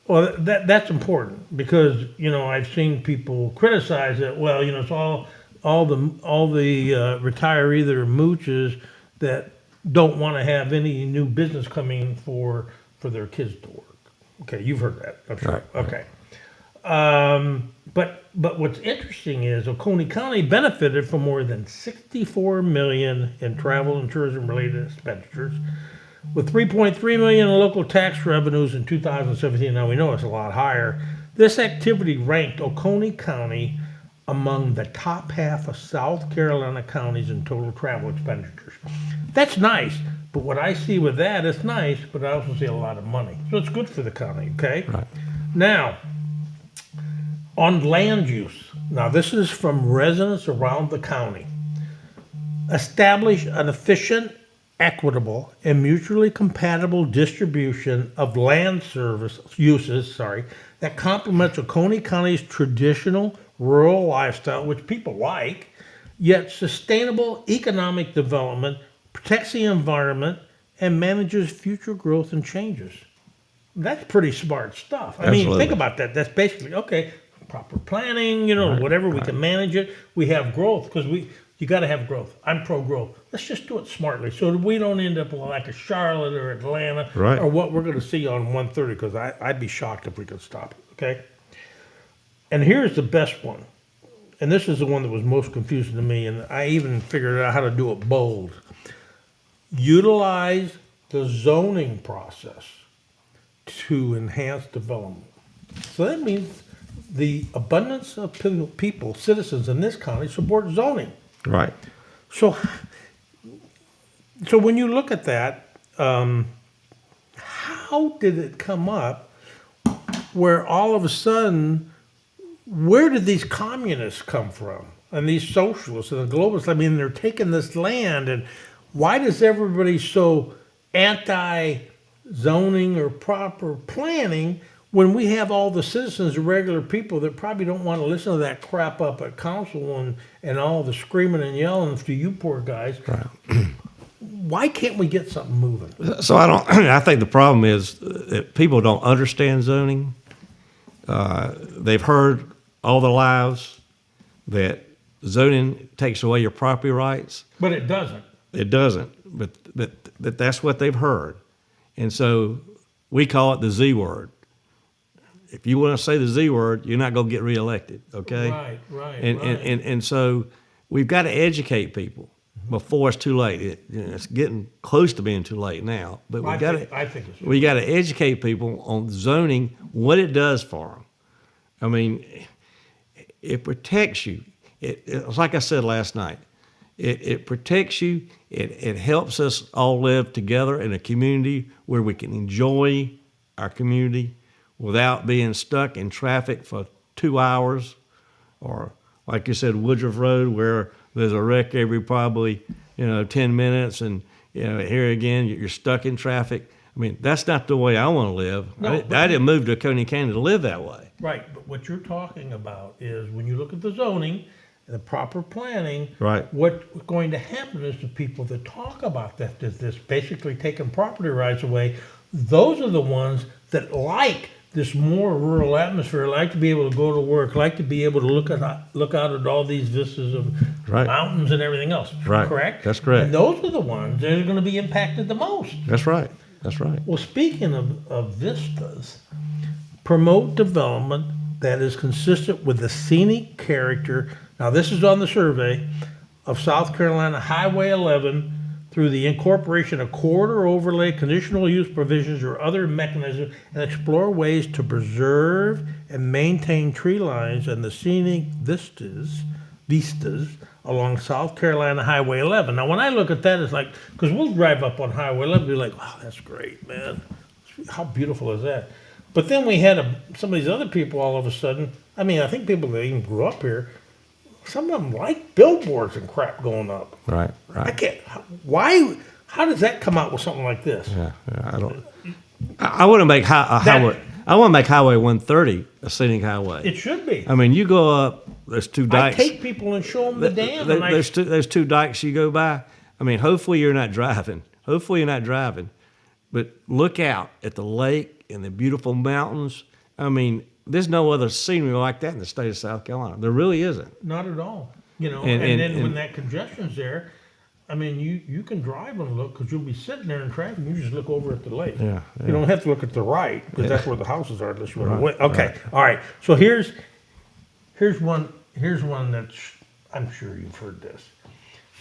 Well, that's important because I've seen people criticize it. Well, it's all the retiree that are mooches that don't want to have any new business coming for their kids to work. Okay, you've heard that, I'm sure. Right. Okay. But what's interesting is Oconee County benefited from more than $64 million in travel and tourism related expenditures, with $3.3 million in local tax revenues in 2017. Now we know it's a lot higher. This activity ranked Oconee County among the top half of South Carolina counties in total travel expenditures. That's nice, but what I see with that, it's nice, but I also see a lot of money. So it's good for the county, okay? Right. Now, on land use, now this is from residents around the county. Establish an efficient, equitable, and mutually compatible distribution of land uses that complements Oconee County's traditional rural lifestyle, which people like, yet sustainable economic development, protects the environment, and manages future growth and changes. That's pretty smart stuff. I mean, Absolutely. think about that. That's basically, okay, proper planning, whatever, we can manage it. We have growth because you got to have growth. I'm pro-growth. Let's just do it smartly so that we don't end up like a Charlotte or Atlanta Right. or what we're going to see on 130, because I'd be shocked if we could stop it, okay? And here's the best one. And this is the one that was most confusing to me, and I even figured out how to do it bold. Utilize the zoning process to enhance development. So that means the abundance of people, citizens in this county, support zoning. Right. So when you look at that, how did it come up where all of a sudden, where did these communists come from? And these socialists and the globalists, I mean, they're taking this land, and why does everybody so anti-zoning or proper planning when we have all the citizens, the regular people that probably don't want to listen to that crap up at council and all the screaming and yelling to you poor guys, why can't we get something moving? So I think the problem is that people don't understand zoning. They've heard all their lives that zoning takes away your property rights. But it doesn't. It doesn't, but that's what they've heard. And so we call it the Z word. If you want to say the Z word, you're not going to get reelected, okay? Right. And so we've got to educate people before it's too late. It's getting close to being too late now, but I think it's we got to educate people on zoning, what it does for them. I mean, it protects you. It's like I said last night. It protects you. It helps us all live together in a community where we can enjoy our community without being stuck in traffic for 2 hours, or like you said, Woodruff Road, where there's a wreck every probably 10 minutes, and here again you're stuck in traffic. I mean, that's not the way I want to live. No, I didn't move to Oconee County to live that way. Right, but what you're talking about is when you look at the zoning, the proper planning, Right. what's going to happen is the people that talk about that, this basically taking property rights away, those are the ones that like this more rural atmosphere, like to be able to go to work, like to be able to look out at all these vistas of Right. mountains and everything else. Right. Correct? That's correct. And those are the ones that are going to be impacted the most. That's right. That's right. Well, speaking of vistas, promote development that is consistent with the scenic character. Now, this is on the survey of South Carolina Highway 11 through the incorporation of corridor overlay, conditional use provisions, or other mechanisms, and explore ways to preserve and maintain tree lines and the scenic vistas along South Carolina Highway 11. Now, when I look at that, it's like, because we'll drive up on Highway 11 and be like, wow, that's great, man. How beautiful is that? But then we had some of these other people all of a sudden, I mean, I think people that even grew up here, some of them like billboards and crap going up. Right. I can't, why, how does that come out with something like this? Yeah. I don't. I want to make highway. I want to make Highway 130 a scenic highway. It should be. I mean, you go up. There's two I dikes. take people and show them the dam. There's two dikes you go by. I mean, hopefully you're not driving. But look out at the lake and the beautiful mountains. I mean, there's no other scenery like that in the state of South Carolina. There really isn't. Not at all. And then when that congestion's there, I mean, you can drive and look because you'll be sitting there in traffic and you just look over at the lake. Yeah. You don't have to look at the right because that's where the houses are unless you want to wait. Okay, right. all right. So here's one that I'm sure you've heard this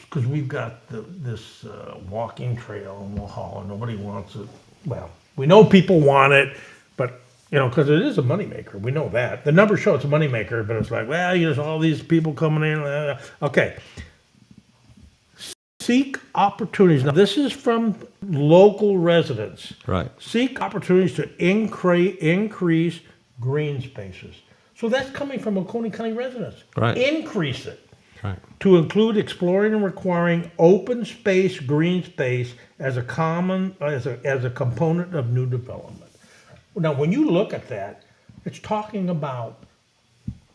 because we've got this walking trail in Walhalla. Nobody wants it. Well, we know people want it, but because it is a moneymaker. We know that. The numbers show it's a moneymaker, but it's like, well, there's all these people coming in. Okay. Seek opportunities. Now, this is from local residents. Right. Seek opportunities to increase green spaces. So that's coming from Oconee County residents. Right. Increase it. Right. To include exploring and requiring open space, green space as a component of new development. Now, when you look at that, it's talking about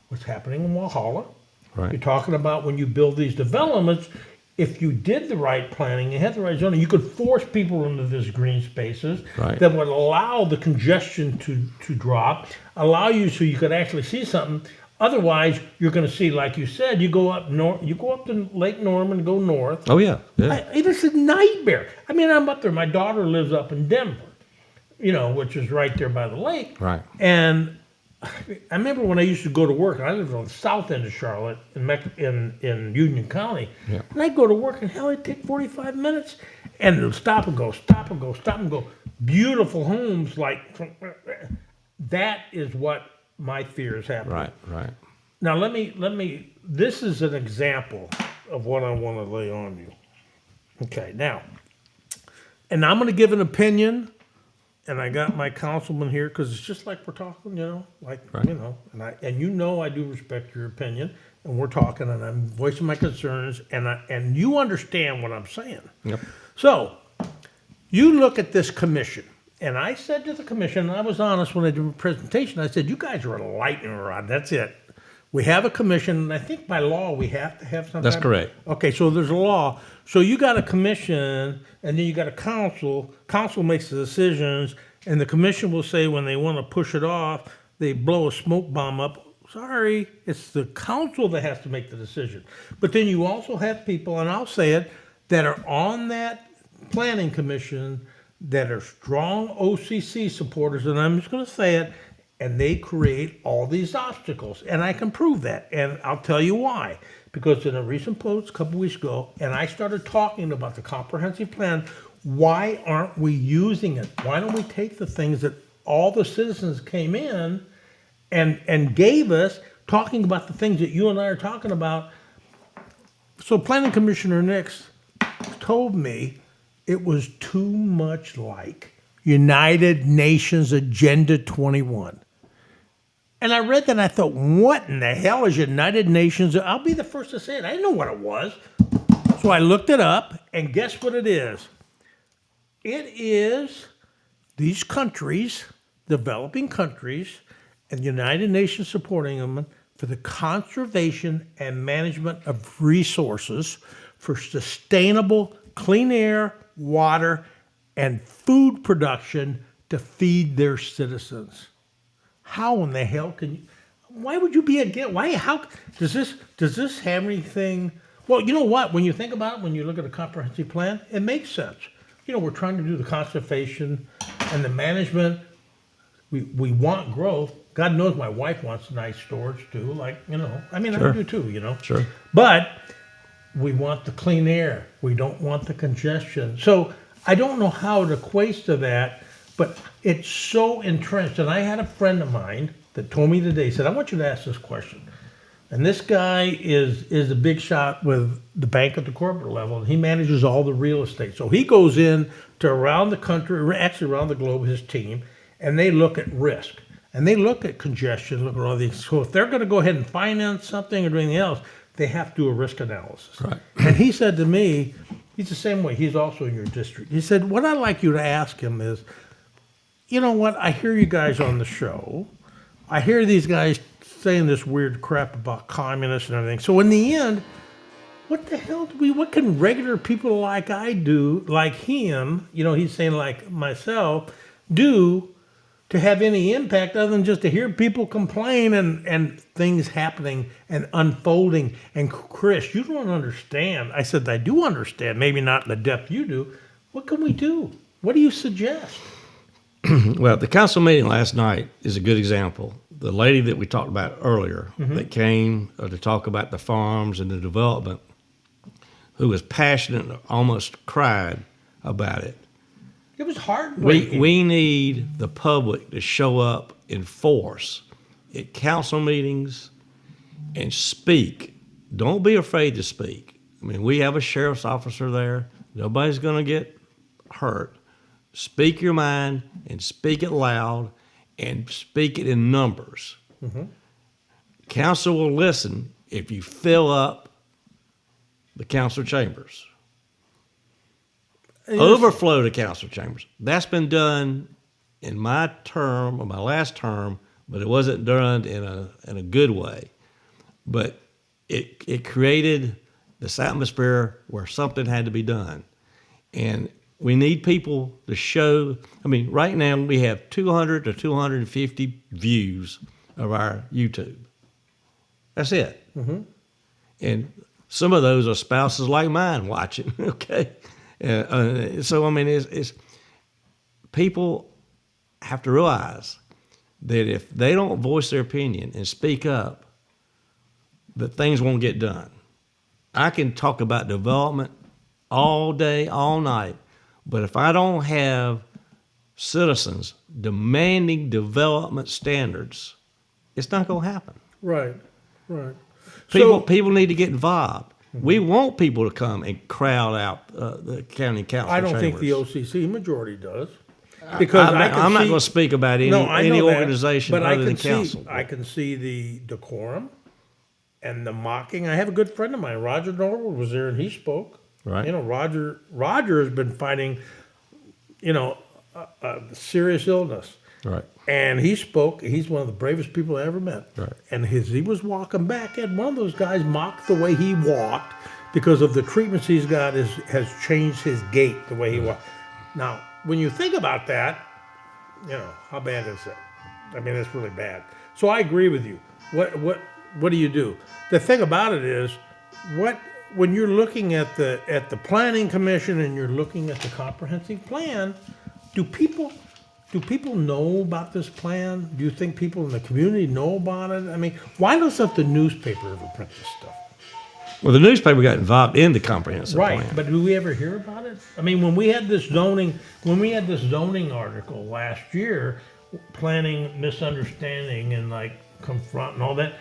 what's happening in Walhalla. Right. You're talking about when you build these developments, if you did the right planning, you had the right zoning, you could force people into these green spaces Right. that would allow the congestion to drop, allow you so you could actually see something. Otherwise, you're going to see, like you said, you go up north, you go up to Lake Norman, go north. Oh yeah. It's a nightmare. I mean, I'm up there. My daughter lives up in Denver, which is right there by the lake. Right. And I remember when I used to go to work, and I lived on the south end of Charlotte in Union County. Yeah. And I'd go to work, and hell, it'd take 45 minutes. And it would stop and go, stop and go, stop and go. Beautiful homes, that is what my fear is happening. Right. Now, this is an example of what I want to lay on you. Okay, now, and I'm going to give an opinion. And I got my councilman here because it's just like we're talking, Right. and I do respect your opinion, and we're talking, and I'm voicing my concerns, and you understand what I'm saying. Yep. So, you look at this commission, And I said to the commission, and I was honest when I did a presentation, I said, you guys are a lightning rod, that's it. We have a commission, and I think by law, we have to have some That's type- correct. Okay, so there's a law. So you got a commission, and then you got a council. Council makes the decisions, and the commission will say when they want to push it off, they blow a smoke bomb up. Sorry, it's the council that has to make the decision. But then you also have people, and I'll say it, that are on that planning commission that are strong OCC supporters, and I'm just going to say it, and they create all these obstacles. And I can prove that. And I'll tell you why. Because in a recent post a couple weeks ago, and I started talking about the comprehensive plan, why aren't we using it? Why don't we take the things that all the citizens came in and gave us, talking about the things that you and I are talking about? So Planning Commissioner Nix told me it was too much like United Nations Agenda 21. And I read that and I thought, what in the hell is United Nations? I'll be the first to say it. I didn't know what it was. So I looked it up, and guess what it is? It is these countries, developing countries, and the United Nations supporting them for the conservation and management of resources for sustainable clean air, water, and food production to feed their citizens. How in the hell can you? Why would you be against? Why? How does this have anything? Well, you know what? When you think about it, when you look at a comprehensive plan, it makes sense. You know, we're trying to do the conservation and the management. We want growth. God knows my wife wants nice storage too. Like, you know, I mean, Sure. I do too. You know. Sure. But we want the clean air. We don't want the congestion. So I don't know how it equates to that. But it's so entrenched. And I had a friend of mine that told me today, he said, I want you to ask this question. And this guy is a big shot with the bank at the corporate level, and he manages all the real estate. So he goes in to around the country, actually around the globe, his team, and they look at risk. And they look at congestion, look at all these. So if they're going to go ahead and finance something or do anything else, they have to do a risk analysis. Right. And he said to me, he's the same way. He's also in your district. He said, what I'd like you to ask him is, you know what? I hear you guys on the show. I hear these guys saying this weird crap about communists and everything. So in the end, what the hell what can regular people like I do, like him, you know, he's saying like myself, do to have any impact other than just to hear people complain and things happening and unfolding? And Chris, you don't understand. I said, I do understand, maybe not in the depth you do. What can we do? What do you suggest? Well, the council meeting last night is a good example. The lady that we talked about earlier that came to talk about the farms and the development, who was passionate, almost cried about it. It was heartbreaking. We need the public to show up in force at council meetings and speak. Don't be afraid to speak. I mean, we have a sheriff's officer there. Nobody's going to get hurt. Speak your mind and speak it loud and speak it in numbers. Council will listen if you fill up the council chambers. Overflow the council chambers. That's been done in my term or my last term, but it wasn't done in a good way. But it created this atmosphere where something had to be done. And we need people to show. I mean, right now we have 200 to 250 views of our YouTube. That's it. And some of those are spouses like mine watching, okay? So, I mean, it's people have to realize that if they don't voice their opinion and speak up, that things won't get done. I can talk about development all day, all night, but if I don't have citizens demanding development standards, it's not going to happen. Right, right. People need to get involved. We want people to come and crowd out the county council I don't think the chambers. OCC majority does. Because I'm not going to speak about any organization other than council. I can see the decorum and the mocking. I have a good friend of mine, Roger Norwood, was there and he spoke. Right. You know, Roger has been fighting, you know, serious illness. Right. And he spoke. He's one of the bravest people I ever met. Right. And he was walking back, and one of those guys mocked the way he walked because of the treatments he's got has changed his gait, the way he walked. Now, when you think about that, how bad is it? I mean, it's really bad. So I agree with you. What do you do? The thing about it is, when you're looking at the planning commission and you're looking at the comprehensive plan, do people know about this plan? Do you think people in the community know about it? I mean, why doesn't the newspaper ever print this stuff? Well, the newspaper got involved in the comprehensive Right, plan. but do we ever hear about it? I mean, when we had this zoning article last year, planning misunderstanding and like confront and all that,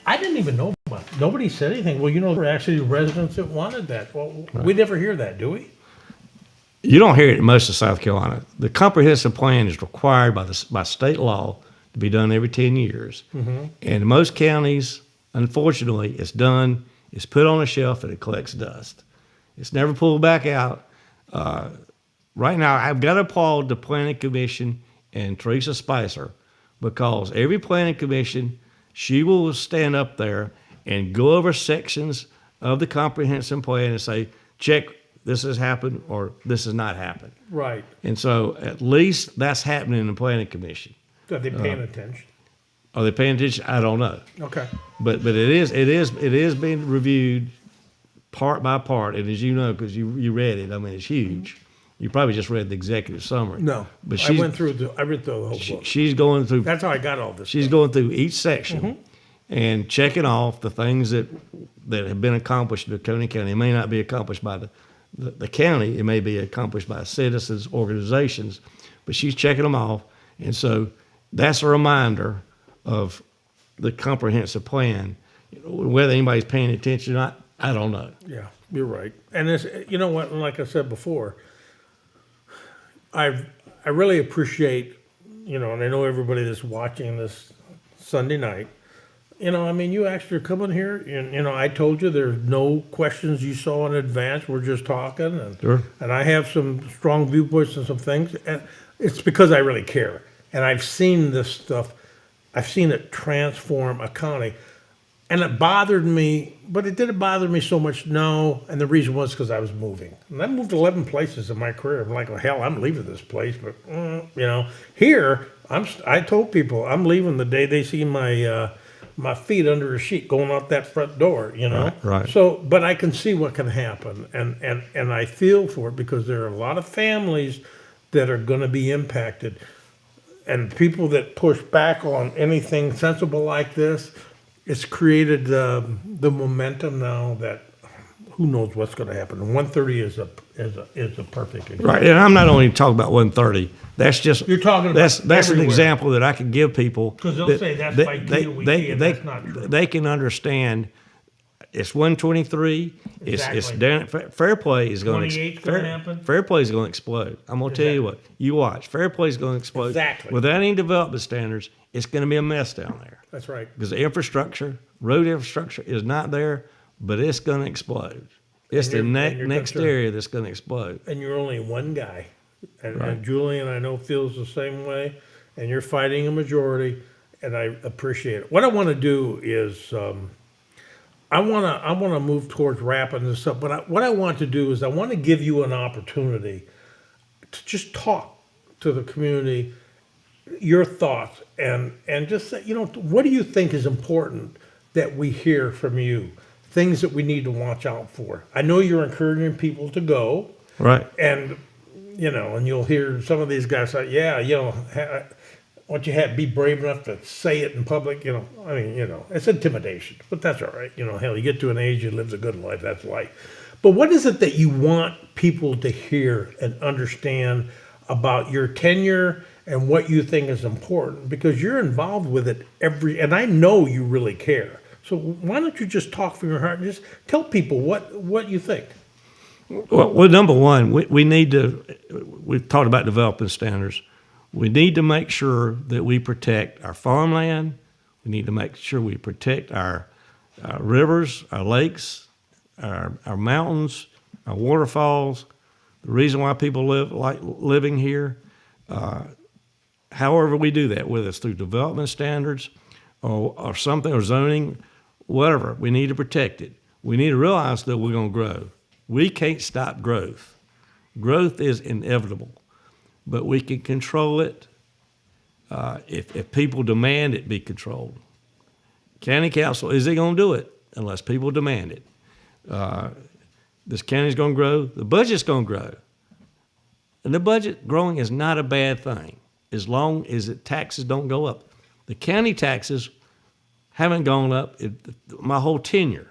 I didn't even know about it. Nobody said anything. Well, there were actually residents that wanted that. Well, we never hear that, do we? You don't hear it in most of South Carolina. The comprehensive plan is required by state law to be done every 10 years. Mm-hmm. And in most counties, unfortunately, it's put on a shelf and it collects dust. It's never pulled back out. Right now, I've got to applaud the Planning Commission and Teresa Spicer, because every Planning Commission, she will stand up there and go over sections of the comprehensive plan and say, check, this has happened or this has not happened. Right. And so at least that's happening in the Planning Commission. Are they paying attention? Are they paying attention? I don't know. Okay. But it is being reviewed part by part, and as you know, because you read it, I mean, it's huge. You probably just read the executive summary. No, but I read through the whole book. She's going through. That's how I got all this. She's stuff. going through each section and checking off the things that have been accomplished in Oconee County. It may not be accomplished by the county. It may be accomplished by citizens, organizations, but she's checking them off, and so that's a reminder of the comprehensive plan. Whether anybody's paying attention or not, I don't know. Yeah, you're right. And it's, you know what, like I said before, I really appreciate, and I know everybody that's watching this Sunday night, I mean, you actually come in here and, I told you there's no questions you saw in advance. We're just talking and, Sure. And I have some strong viewpoints and some things, and it's because I really care. And I've seen this stuff. I've seen it transform a county. And it bothered me, but it didn't bother me so much, no. And the reason was because I was moving. And I moved 11 places in my career. I'm like, well, hell, I'm leaving this place. But, here, I told people I'm leaving the day they see my feet under a sheet going out that front door, Right. So, but I can see what can happen. And I feel for it because there are a lot of families that are going to be impacted. And people that push back on anything sensible like this, it's created the momentum now that who knows what's going to happen. 130 is a perfect example. Right, and I'm not only talking about 130. That's just You're talking about that's an everywhere. example that I could give people Because they'll say that's by DOE, and that's not true. They can understand. It's 123. Exactly. It's down. Fair play is going 28 's gonna happen. Fair play is going to explode. I'm going to tell you what. You watch. Fair play is going to explode. Exactly. Without any development standards, it's going to be a mess down there. That's right. Because the infrastructure, road infrastructure, is not there, but it's going to explode. It's the you're next concerned. area that's going to explode. And you're only one guy. And, Right. and Julian, I know, feels the same way. And you're fighting a majority, and I appreciate it. What I want to do is I want to move towards wrapping this up. But what I want to do is I want to give you an opportunity to just talk to the community, your thoughts, and just say, what do you think is important that we hear from you? Things that we need to watch out for. I know you're encouraging people to go. Right. And, and you'll hear some of these guys say, once you be brave enough to say it in public, it's intimidation, but that's all right. Hell, you get to an age, you live a good life, that's life. But what is it that you want people to hear and understand about your tenure and what you think is important? Because you're involved with it and I know you really care. So why don't you just talk from your heart and just tell people what you think? Well, number one, we need to, we've talked about development standards. We need to make sure that we protect our farmland. We need to make sure we protect our rivers, our lakes, our mountains, our waterfalls. The reason why people like living here, however we do that, whether it's through development standards or something, or zoning, whatever, we need to protect it. We need to realize that we're going to grow. We can't stop growth. Growth is inevitable, but we can control it if people demand it be controlled. County council, is it going to do it unless people demand it? This county's going to grow. The budget's going to grow. And the budget growing is not a bad thing as long as the taxes don't go up. The county taxes haven't gone up my whole tenure.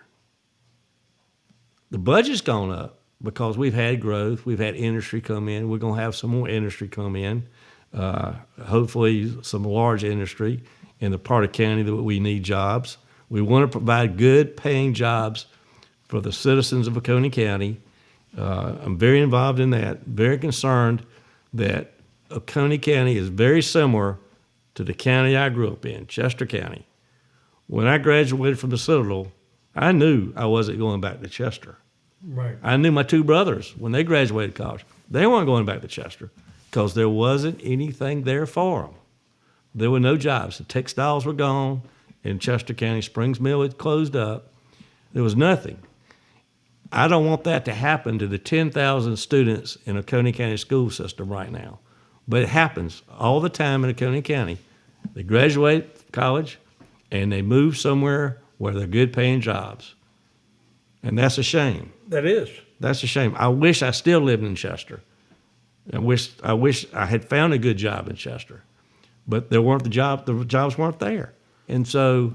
The budget's gone up because we've had growth. We've had industry come in. We're going to have some more industry come in, hopefully some large industry in the part of county that we need jobs. We want to provide good paying jobs for the citizens of Oconee County. I'm very involved in that, very concerned that Oconee County is very similar to the county I grew up in, Chester County. When I graduated from the Citadel, I knew I wasn't going back to Chester. Right. I knew my two brothers, when they graduated college, they weren't going back to Chester because there wasn't anything there for them. There were no jobs. The textiles were gone in Chester County. Springs Mill had closed up. There was nothing. I don't want that to happen to the 10,000 students in Oconee County school system right now. But it happens all the time in Oconee County. They graduate college and they move somewhere where they're good paying jobs. And that's a shame. That is. That's a shame. I wish I still lived in Chester. I wish I had found a good job in Chester. But the jobs weren't there. And so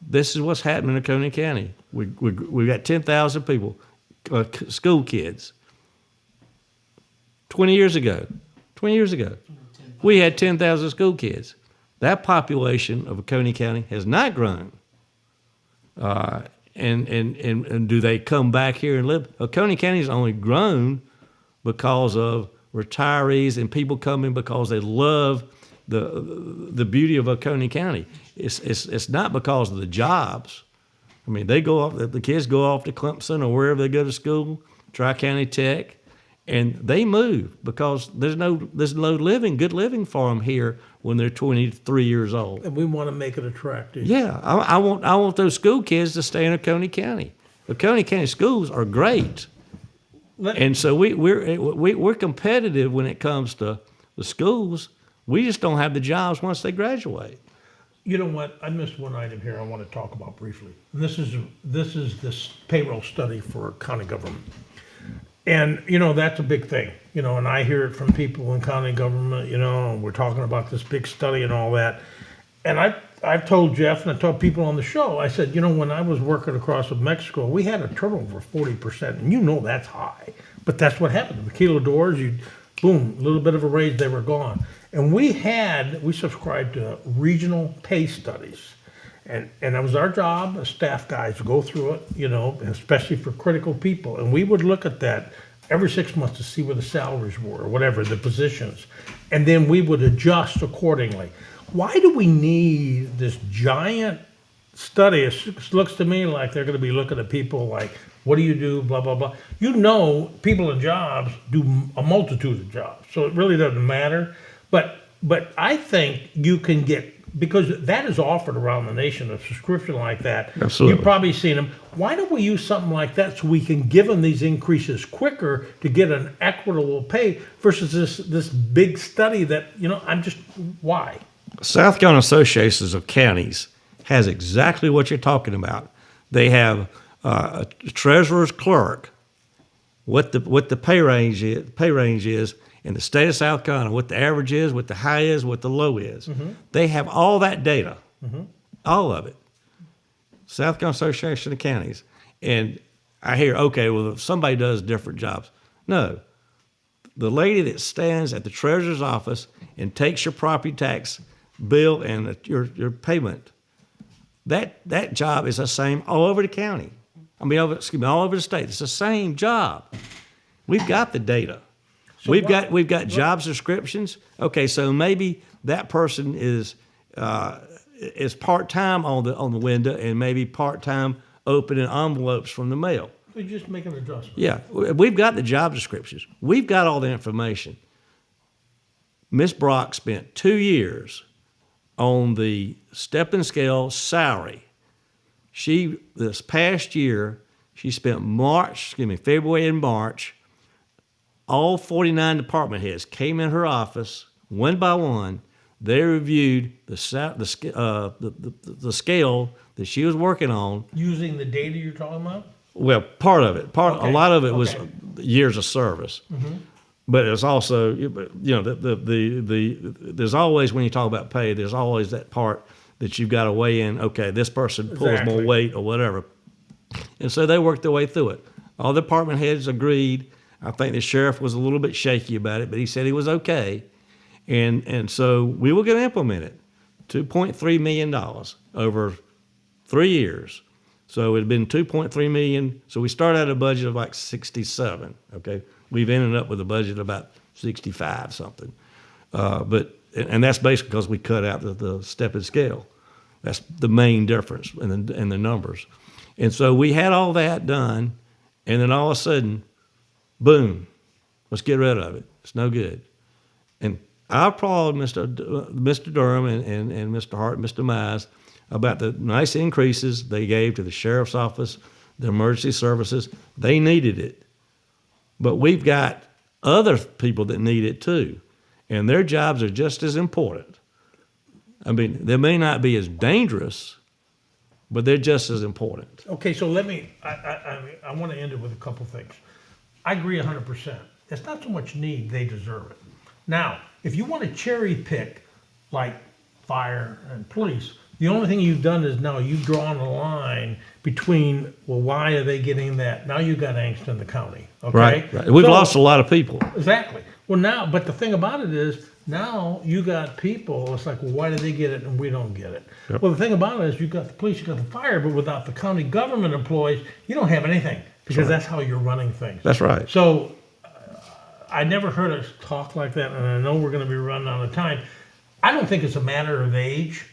this is what's happening in Oconee County. We got 10,000 people, school kids. 20 years ago, we had 10,000 school kids. That population of Oconee County has not grown. And do they come back here and live? Oconee County has only grown because of retirees and people coming because they love the beauty of Oconee County. It's not because of the jobs. I mean, the kids go off to Clemson or wherever they go to school, Tri-County Tech, and they move because there's no good living for them here when they're 23 years old. And we want to make it attractive. Yeah, I want those school kids to stay in Oconee County. Oconee County schools are great, and so we're competitive when it comes to the schools. We just don't have the jobs once they graduate. You know what? I missed one item here I want to talk about briefly. And this is this payroll study for county government. And, that's a big thing, and I hear it from people in county government, and we're talking about this big study and all that. And I've told Jeff and I told people on the show, I said, when I was working across with Mexico, we had a turnover of 40%. And that's high. But that's what happened. The maquiladoras, boom, a little bit of a raise, they were gone. And we subscribed to regional pay studies. And it was our job as staff guys to go through it, especially for critical people. And we would look at that every 6 months to see where the salaries were, or whatever, the positions. And then we would adjust accordingly. Why do we need this giant study? It looks to me like they're going to be looking at people like, what do you do, blah, blah, blah. People in jobs do a multitude of jobs. So it really doesn't matter. But I think you can get, because that is offered around the nation, a subscription like that. Absolutely. You've probably seen them. Why don't we use something like that so we can give them these increases quicker to get an equitable pay versus this big study that, why? South Carolina Associations of Counties has exactly what you're talking about. They have a treasurer's clerk, what the pay range is in the state of South Carolina, what the average is, what the high is, what the low is. Mm-hmm. They have all that data, all of it. South Carolina Association of Counties. And I hear, okay, well, if somebody does different jobs. No. The lady that stands at the treasurer's office and takes your property tax bill and your payment, that job is the same all over the county. All over the state. It's the same job. We've got the data. So we've got job descriptions. Okay, so maybe that person is part-time on the window and maybe part-time opening envelopes from the mail. We just make an adjustment. Yeah, we've got the job descriptions. We've got all the information. Miss Brock spent 2 years on the stepping scale salary. This past year, she spent February and March. All 49 department heads came in her office one by one. They reviewed the scale that she was working on. Using the data you're talking about? Well, part of it. Okay. A lot of it was Okay. years of service. Mm-hmm. But it's also, there's always, when you talk about pay, there's always that part that you've got to weigh in. Okay, this person pulls Exactly. more weight or whatever, and so they worked their way through it. All the department heads agreed. I think the sheriff was a little bit shaky about it, but he said he was okay, and so we were going to implement it. $2.3 million over 3 years. So it had been $2.3 million. So we started at a budget of like 67. Okay, we've ended up with a budget of about 65 something. And that's basically because we cut out the step and scale. That's the main difference in the numbers. And so we had all that done, and then all of a sudden, boom, let's get rid of it. It's no good. And I applaud Mr. Durham and Mr. Hart and Mr. Mize about the nice increases they gave to the sheriff's office, the emergency services. They needed it. But we've got other people that need it too, and their jobs are just as important. I mean, they may not be as dangerous, but they're just as important. Okay, so I want to end it with a couple things. I agree 100%. It's not so much need, they deserve it. Now, if you want to cherry pick, like fire and police, the only thing you've done is now you've drawn a line between, well, why are they getting that? Now you've got angst in the county, okay? Right. We've lost a lot of people. Exactly. Well, now, but the thing about it is, now you got people, it's like, well, why do they get it and we don't get it? Yep. Well, the thing about it is, you got the police, you got the fire, but without the county government employees, you don't have anything, because that's how you're running things. That's right. So I never heard us talk like that, and I know we're going to be running out of time. I don't think it's a matter of age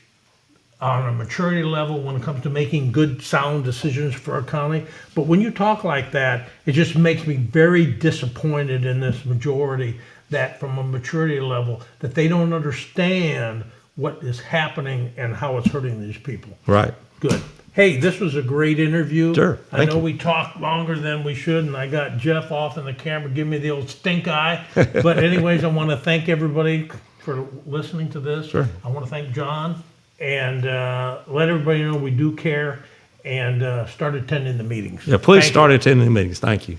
on a maturity level when it comes to making good, sound decisions for our county. But when you talk like that, it just makes me very disappointed in this majority that from a maturity level, that they don't understand what is happening and how it's hurting these people. Right. Good. Hey, this was a great interview. Sure. I know you. we talked longer than we should, and I got Jeff off in the camera giving me the old stink eye. But anyways, I want to thank everybody for listening to this. Sure. I want to thank John and let everybody know we do care, and start attending the meetings. Yeah, please Thank you. start attending the meetings. Thank you.